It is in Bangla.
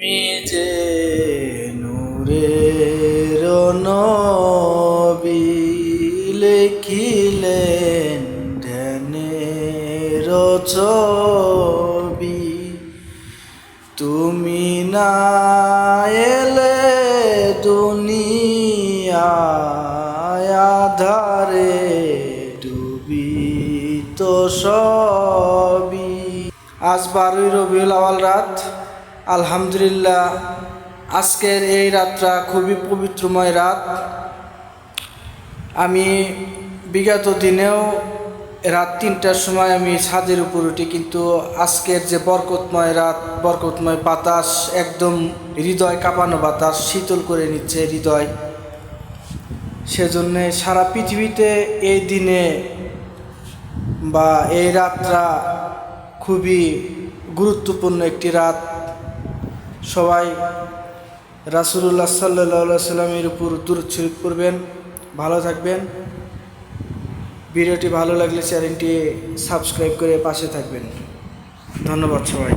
তুমি যে নূরের নবী লিখিলেন ধ্যানের ছবি, তুমি না এলে দুনিয়ায় আধারে ডুবিত সবই। আজ 12ই রবিউল আওয়াল রাত। আলহামদুলিল্লাহ, আজকের এই রাতটা খুবই পবিত্রময় রাত। আমি বিগত দিনেও রাত 3টার সময় আমি ছাদের উপর উঠি, কিন্তু আজকের যে বরকতময় রাত, বরকতময় বাতাস, একদম হৃদয় কাঁপানো বাতাস শীতল করে নিচ্ছে হৃদয়। সেজন্যে সারা পৃথিবীতে এই দিনে বা এই রাতটা খুবই গুরুত্বপূর্ণ একটি রাত। সবাই রাসূলুল্লাহ সাল্লাল্লাহু সাল্লামের উপর দুরূদ শরীফ পড়বেন। ভালো থাকবেন। ভিডিওটি ভালো লাগলে চ্যানেলটি সাবস্ক্রাইব করে পাশে থাকবেন। ধন্যবাদ সবাই।